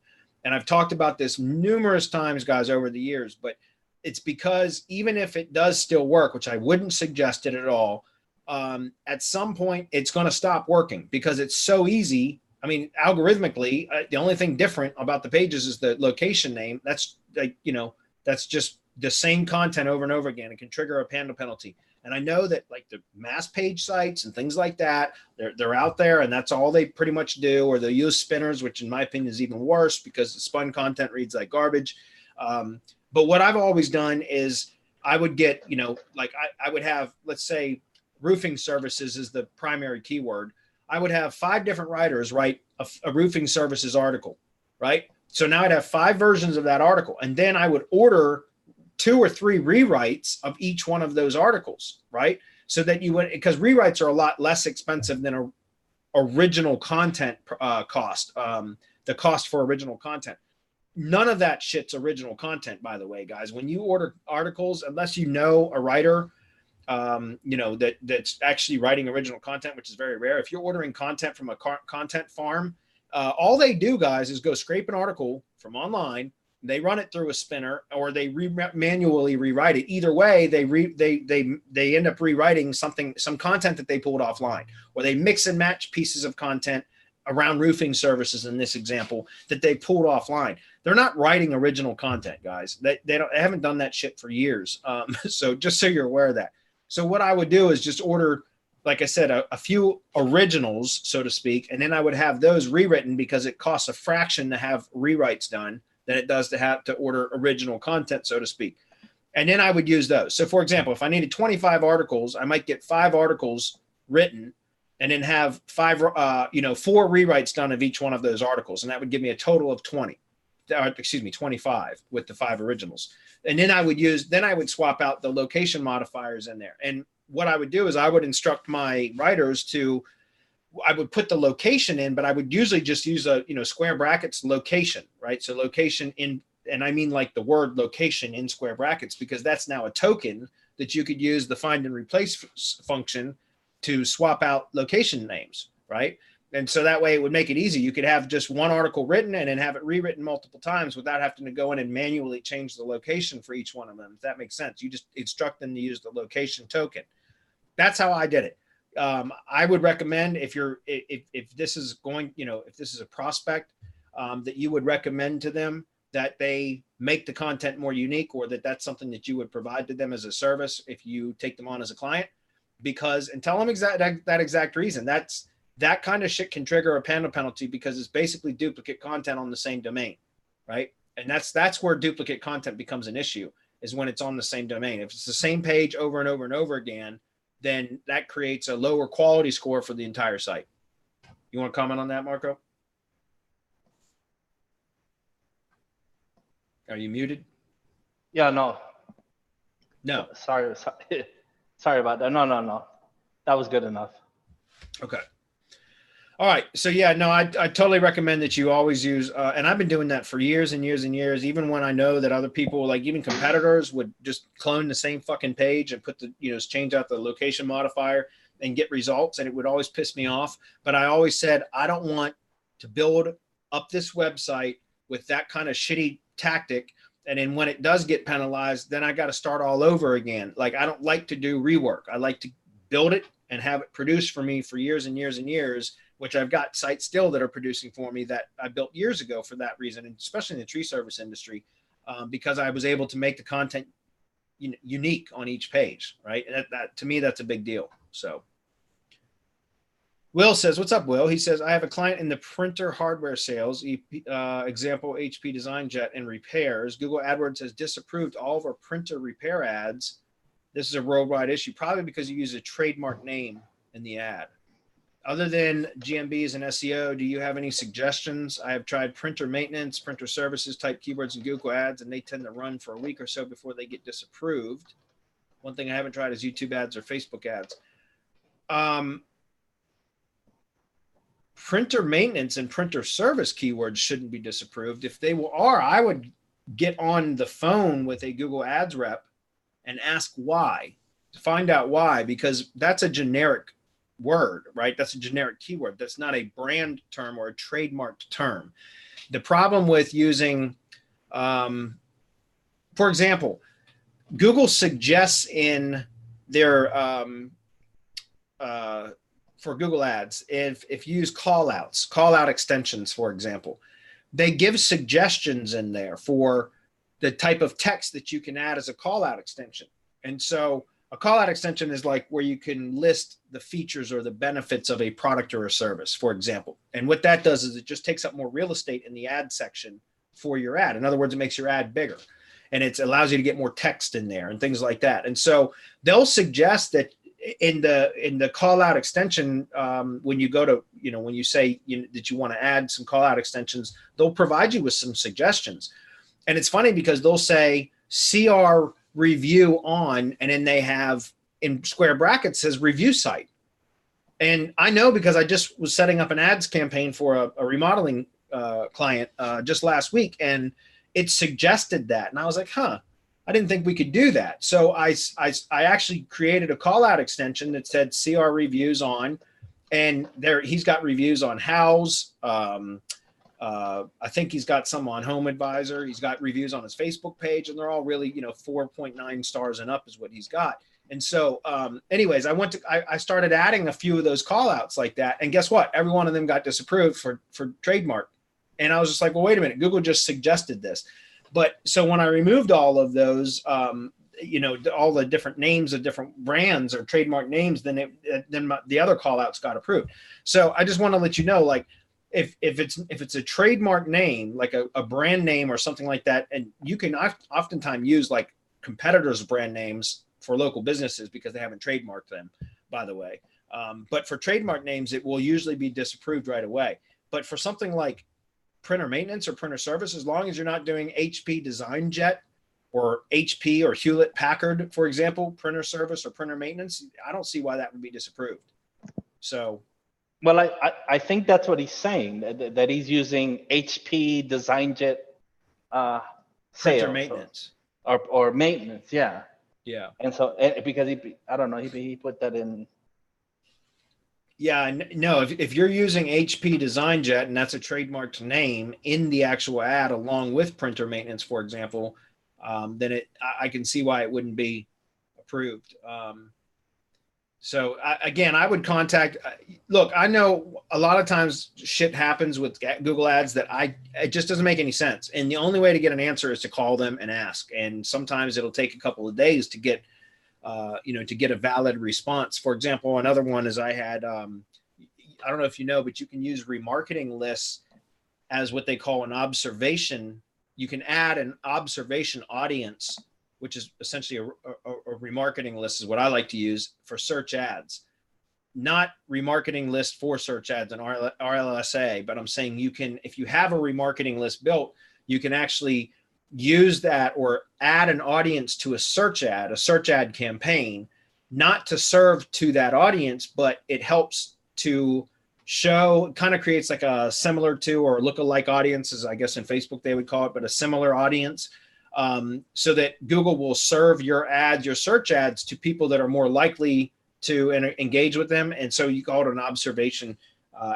And I've talked about this numerous times, guys, over the years, but it's because even if it does still work, which I wouldn't suggest it at all, at some point it's going to stop working because it's so easy. Algorithmically, the only thing different about the pages is the location name. That's that's just the same content over and over again. It can trigger a panda penalty. And I know that like the mass page sites and things like that, they're out there and that's all they pretty much do, or they'll use spinners, which in my opinion is even worse because the spun content reads like garbage. But what I've always done is I would get, I would have, let's say roofing services is the primary keyword. I would have 5 different writers write a roofing services article, right? So now I'd have 5 versions of that article. And then I would order 2 or 3 rewrites of each one of those articles, right? So that you would, because rewrites are a lot less expensive than a original content cost, the cost for original content. None of that shit's original content, by the way, guys. When you order articles, unless you know a writer, that's actually writing original content, which is very rare. If you're ordering content from a content farm, all they do, guys, is go scrape an article from online. They run it through a spinner, or they manually rewrite it. Either way, they end up rewriting some content that they pulled offline, or they mix and match pieces of content around roofing services in this example that they pulled offline. They're not writing original content, guys. They haven't done that shit for years. So just so you're aware of that. So what I would do is just order, like I said, a few originals, so to speak, and then I would have those rewritten because it costs a fraction to have rewrites done than it does to have to order original content, so to speak. And then I would use those. So for example, if I needed 25 articles, I might get 5 articles written and then have 4 rewrites done of each one of those articles. And that would give me a total of 25 with the 5 originals. And then I would swap out the location modifiers in there. And what I would do is I would instruct my writers I would put the location in, but I would usually just use a, square brackets location, right? So location in, and I mean like the word location in square brackets, because that's now a token that you could use the find and replace function to swap out location names, right? And so that way it would make it easy. You could have just one article written and then have it rewritten multiple times without having to go in and manually change the location for each one of them. If that makes sense, you just instruct them to use the location token. That's how I did it. I would recommend if this is going, if this is a prospect, that you would recommend to them that they make the content more unique, or that's something that you would provide to them as a service if you take them on as a client, and tell them that exact reason. That kind of shit can trigger a panda penalty because it's basically duplicate content on the same domain, right? And that's where duplicate content becomes an issue, is when it's on the same domain. If it's the same page over and over and over again, then that creates a lower quality score for the entire site. You want to comment on that, Marco? Are you muted? Yeah, no. No. Sorry about that. No. That was good enough. Okay. All right. So yeah, no, I totally recommend that you always use, and I've been doing that for years and years and years, even when I know that other people, like even competitors, would just clone the same fucking page and put change out the location modifier and get results. And it would always piss me off. But I always said, I don't want to build up this website with that kind of shitty tactic. And then when it does get penalized, then I got to start all over again. Like, I don't like to do rework. I like to build it and have it produced for me for years and years and years, which I've got sites still that are producing for me that I built years ago for that reason, and especially in the tree service industry, because I was able to make the content unique on each page, right? And that to me, that's a big deal. So, Will says, what's up, Will? He says, I have a client in the printer hardware sales, example, HP Design Jet and repairs. Google AdWords has disapproved all of our printer repair ads. This is a worldwide issue, probably because you use a trademark name in the ad. Other than GMBs and SEO, do you have any suggestions? I have tried printer maintenance, printer services type keywords in Google ads, and they tend to run for a week or so before they get disapproved. One thing I haven't tried is YouTube ads or Facebook ads. Printer maintenance and printer service keywords shouldn't be disapproved. If they are, I would get on the phone with a Google Ads rep and ask why, to find out why, because that's a generic word, right? That's a generic keyword. That's not a brand term or a trademarked term. The problem with using, for example, Google suggests in their, for Google Ads, if you use call out extensions, for example, they give suggestions in there for the type of text that you can add as a call out extension. And so a call out extension is like where you can list the features or the benefits of a product or a service, for example. And what that does is it just takes up more real estate in the ad section for your ad. In other words, it makes your ad bigger and it allows you to get more text in there and things like that. And so they'll suggest that in the call out extension, when you go to, when you say that you want to add some call out extensions, they'll provide you with some suggestions. And it's funny because they'll say CR review on, and then they have in square brackets says review site. And I know because I just was setting up an ads campaign for a remodeling client just last week, and it suggested that. And I was like, huh, I didn't think we could do that. So I actually created a call out extension that said CR reviews on, and there he's got reviews on House. I think he's got some on Home Advisor. He's got reviews on his Facebook page, and they're all really, 4.9 stars and up is what he's got. And so anyways, I started adding a few of those call outs like that. And guess what? Every one of them got disapproved for trademark. And I was just like, well, wait a minute, Google just suggested this. But so when I removed all of those, all the different names of different brands or trademark names, then the other call outs got approved. So I just want to let you know, like, if it's a trademark name, like a brand name or something like that, and you can oftentimes use like competitors' brand names for local businesses because they haven't trademarked them, by the way. But for trademark names, it will usually be disapproved right away. But for something like printer maintenance or printer service, as long as you're not doing HP Design Jet or HP or Hewlett Packard, for example, printer service or printer maintenance, I don't see why that would be disapproved. So. Well, I think that's what he's saying, that he's using HP Design Jet Printer maintenance. Or maintenance, yeah. Yeah. And so, because I don't know, he put that in. Yeah, no, if you're using HP Design Jet and that's a trademarked name in the actual ad along with printer maintenance, for example, then I can see why it wouldn't be approved. So again, I would contact, look, I know a lot of times shit happens with Google ads that it just doesn't make any sense. And the only way to get an answer is to call them and ask. And sometimes it'll take a couple of days to get, to get a valid response. For example, another one is I had, I don't know if you know, but you can use remarketing lists as what they call an observation. You can add an observation audience, which is essentially a remarketing list is what I like to use for search ads, not remarketing list for search ads and RLSA, but I'm saying you can, if you have a remarketing list built, you can actually use that or add an audience to a search ad campaign, not to serve to that audience, but it helps to show, kind of creates like a similar to or lookalike audiences, I guess in Facebook they would call it, but a similar audience. So that Google will serve your ads, your search ads to people that are more likely to engage with them. And so you call it an observation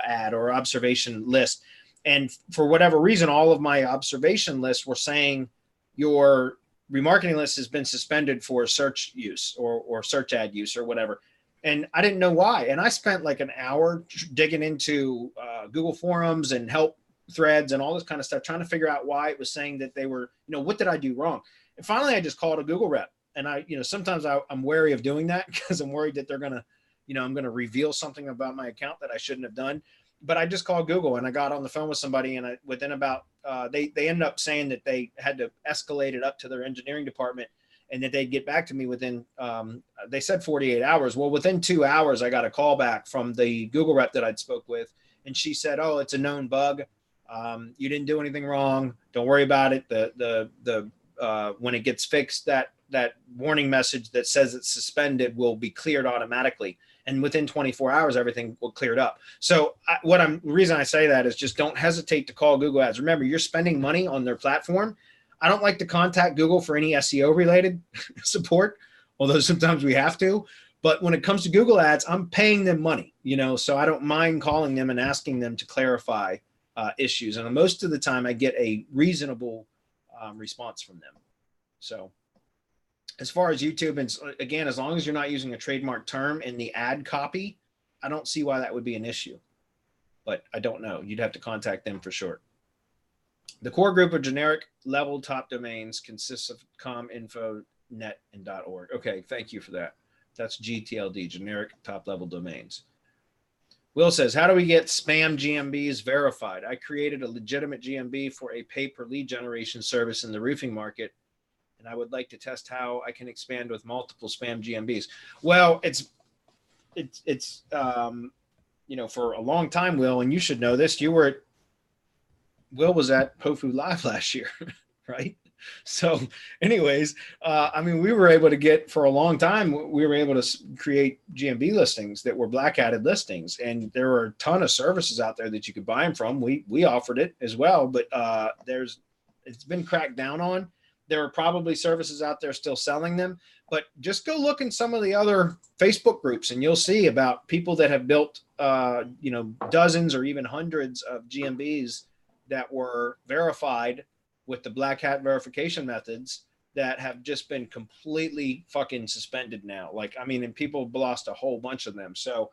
ad or observation list. And for whatever reason, all of my observation lists were saying your remarketing list has been suspended for search use or search ad use or whatever. And I didn't know why. And I spent like an hour digging into Google forums and help threads and all this kind of stuff, trying to figure out why it was saying that they were, what did I do wrong? And finally, I just called a Google rep. And I, sometimes I'm wary of doing that because I'm worried that they're going to, you know, I'm going to reveal something about my account that I shouldn't have done. But I just called Google and I got on the phone with somebody, and within about, they ended up saying that they had to escalate it up to their engineering department and that they'd get back to me within, they said 48 hours. Well, within 2 hours, I got a call back from the Google rep that I'd spoke with. And she said, oh, it's a known bug. You didn't do anything wrong. Don't worry about it. When it gets fixed, that warning message that says it's suspended will be cleared automatically. And within 24 hours, everything will cleared up. So the reason I say that is just don't hesitate to call Google Ads. Remember, you're spending money on their platform. I don't like to contact Google for any SEO related support, although sometimes we have to. But when it comes to Google Ads, I'm paying them money, you know, so I don't mind calling them and asking them to clarify issues. And most of the time I get a reasonable response from them. So as far as YouTube, and again, as long as you're not using a trademark term in the ad copy, I don't see why that would be an issue. But I don't know. You'd have to contact them for sure. The core group of generic level top domains consists of com, info, net, and .org. Okay, thank you for that. That's GTLD, generic top level domains. Will says, how do we get SPAM GMBs verified? I created a legitimate GMB for a pay-per-lead generation service in the roofing market, and I would like to test how I can expand with multiple SPAM GMBs. Well, it's you know, for a long time, Will, and you should know this, Will was at POFU Live last year, right? So anyways, I mean, we were able to get, for a long time, we were able to create GMB listings that were black hatted listings. And there were a ton of services out there that you could buy them from. We offered it as well, but it's been cracked down on. There are probably services out there still selling them, but just go look in some of the other Facebook groups and you'll see about people that have built, you know, dozens or even hundreds of GMBs that were verified with the black hat verification methods that have just been completely fucking suspended now. Like, I mean, and people have lost a whole bunch of them. So,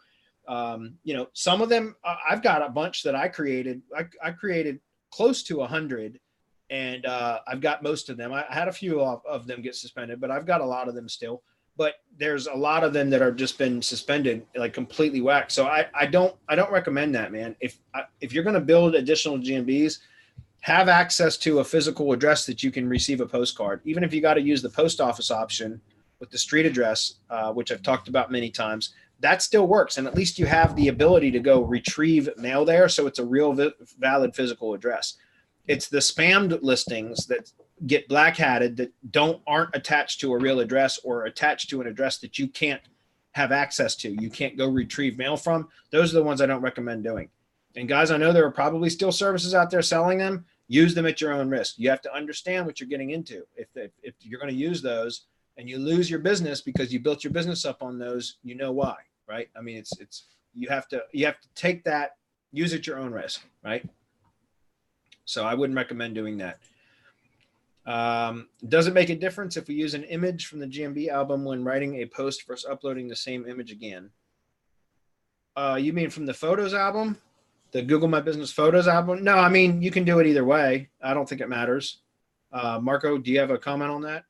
you know, some of them, I've got a bunch that I created. I created close to 100, and I've got most of them. I had a few of them get suspended, but I've got a lot of them still. But there's a lot of them that are just been suspended, like completely whacked. So I don't recommend that, man. If you're going to build additional GMBs, have access to a physical address that you can receive a postcard. Even if you got to use the post office option with the street address, which I've talked about many times, that still works. And at least you have the ability to go retrieve mail there. So it's a real valid physical address. It's the spammed listings that get black hatted that aren't attached to a real address or attached to an address that you can't have access to. You can't go retrieve mail from. Those are the ones I don't recommend doing. And guys, I know there are probably still services out there selling them. Use them at your own risk. You have to understand what you're getting into. If you're going to use those and you lose your business because you built your business up on those, you know why, right? I mean, you have to take that, use it at your own risk, right? So I wouldn't recommend doing that. Does it make a difference if we use an image from the GMB album when writing a post versus uploading the same image again? You mean from the Photos album? The Google My Business Photos album? No, I mean, you can do it either way. I don't think it matters. Marco, do you have a comment on that?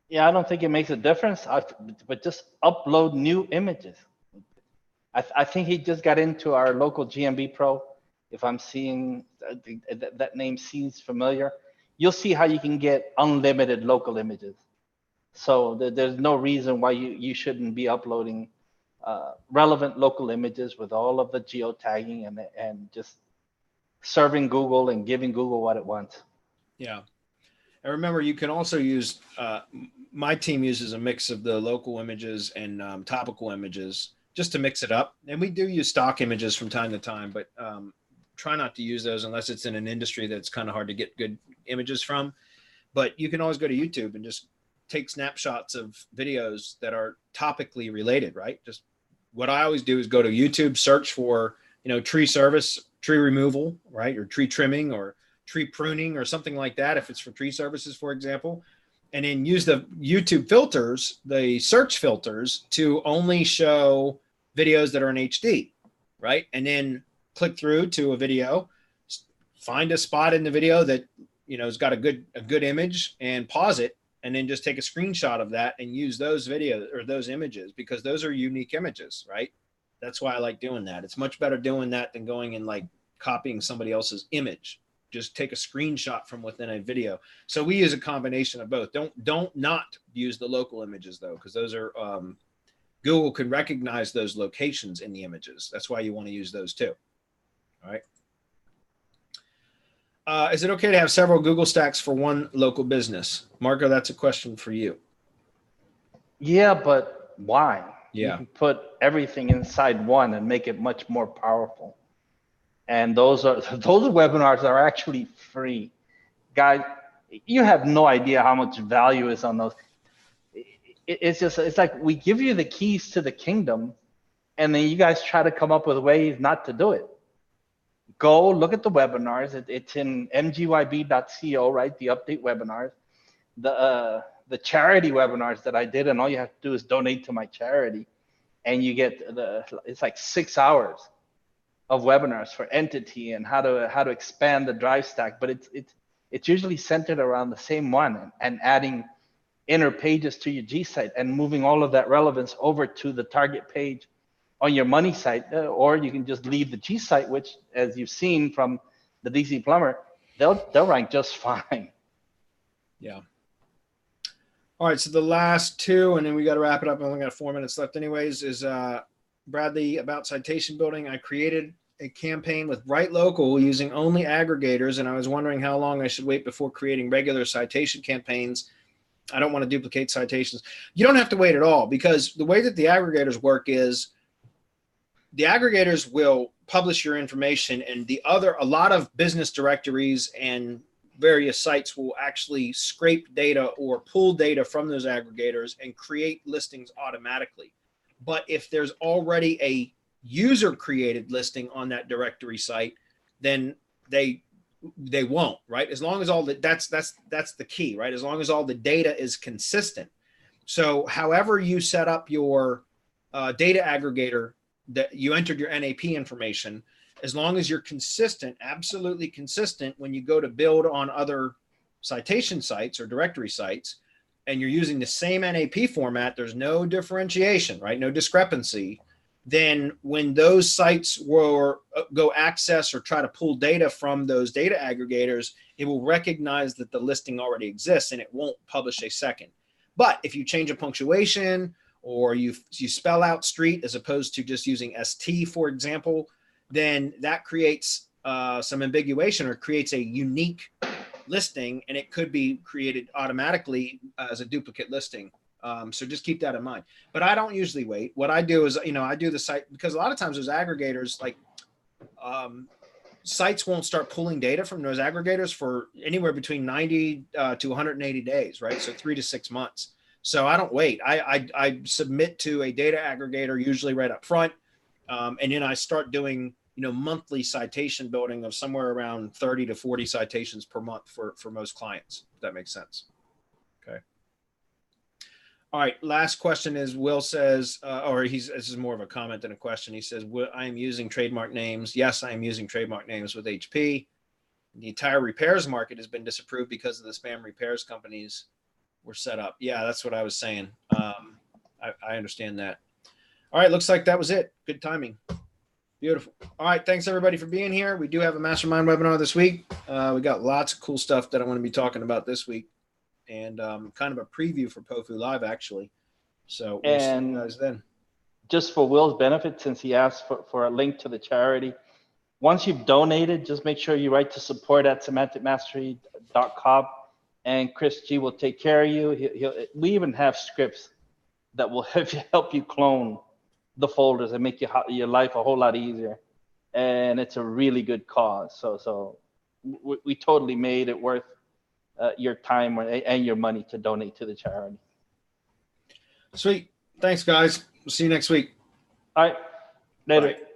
Yeah, I don't think it makes a difference, but just upload new images. I think he just got into our local GMB Pro. If I'm seeing that name seems familiar, you'll see how you can get unlimited local images. So there's no reason why you shouldn't be uploading relevant local images with all of the geotagging and just serving Google and giving Google what it wants. Yeah. And remember, you can also use, my team uses a mix of the local images and topical images just to mix it up. And we do use stock images from time to time, but try not to use those unless it's in an industry that's kind of hard to get good images from. But you can always go to YouTube and just take snapshots of videos that are topically related, right? Just what I always do is go to YouTube, search for, you know, tree service, tree removal, right? Or tree trimming or tree pruning or something like that. If it's for tree services, for example, and then use the YouTube filters, the search filters to only show videos that are in HD, right? And then click through to a video, find a spot in the video that, you know, has got a good image and pause it and then just take a screenshot of that and use those videos or those images, because those are unique images, right? That's why I like doing that. It's much better doing that than going and like copying somebody else's image. Just take a screenshot from within a video. So we use a combination of both. Don't not use the local images though, because those are Google can recognize those locations in the images. That's why you want to use those too. All right. Is it okay to have several Google stacks for one local business? Marco, that's a question for you. Yeah, but why? Yeah. You can put everything inside one and make it much more powerful. And those webinars are actually free. Guys, you have no idea how much value is on those. It's like we give you the keys to the kingdom, and then you guys try to come up with ways not to do it. Go look at the webinars. It's in mgyb.co, right? The update webinars. The charity webinars that I did, and all you have to do is donate to my charity, and you get it's like 6 hours of webinars for entity and how to expand the drive stack. But it's usually centered around the same one, and adding inner pages to your G site and moving all of that relevance over to the target page on your money site, or you can just leave the G site, which, as you've seen from the DC plumber, they'll rank just fine. Yeah. All right. So the last two, and then we got to wrap it up. I only got 4 minutes left anyways, is Bradley, about citation building. I created a campaign with brightlocal using only aggregators, and I was wondering how long I should wait before creating regular citation campaigns. I don't want to duplicate citations. You don't have to wait at all, because the way that the aggregators work is the aggregators will publish your information, and a lot of business directories and various sites will actually scrape data or pull data from those aggregators and create listings automatically. But if there's already a user created listing on that directory site, then they won't, right? As long as that's the key, right? As long as all the data is consistent. So however you set up your data aggregator, that you entered your NAP information, as long as you're consistent, absolutely consistent, when you go to build on other citation sites or directory sites, and you're using the same NAP format, there's no differentiation, right? No discrepancy. Then when those sites will go access or try to pull data from those data aggregators, it will recognize that the listing already exists and it won't publish a second. But if you change a punctuation, or you spell out street as opposed to just using ST, for example, then that creates some ambiguation or creates a unique listing, and it could be created automatically as a duplicate listing. So just keep that in mind. But I don't usually wait. What I do is, I do the site, because a lot of times those aggregators, like sites won't start pulling data from those aggregators for anywhere between 90 to 180 days, right? So 3 to 6 months. So I don't wait. I submit to a data aggregator usually right up front. And then I start doing, monthly citation building of somewhere around 30 to 40 citations per month for most clients, if that makes sense. Okay. All right. Last question is, Will says, this is more of a comment than a question. He says, I am using trademark names. Yes, I am using trademark names with HP. The entire repairs market has been disapproved because of the spam repairs companies were set up. Yeah, that's what I was saying. I understand that. All right. Looks like that was it. Good timing. Beautiful. All right. Thanks everybody for being here. We do have a mastermind webinar this week. We got lots of cool stuff that I want to be talking about this week, and kind of a preview for POFU Live actually. So we'll see you guys then. Just for Will's benefit, since he asked for a link to the charity, once you've donated, just make sure you write to support@semanticmastery.com, and Chris G will take care of you. We even have scripts that will help you clone the folders and make your life a whole lot easier. And it's a really good cause. So we totally made it worth your time and your money to donate to the charity. Sweet. Thanks, guys. We'll see you next week. All right. Later. Bye.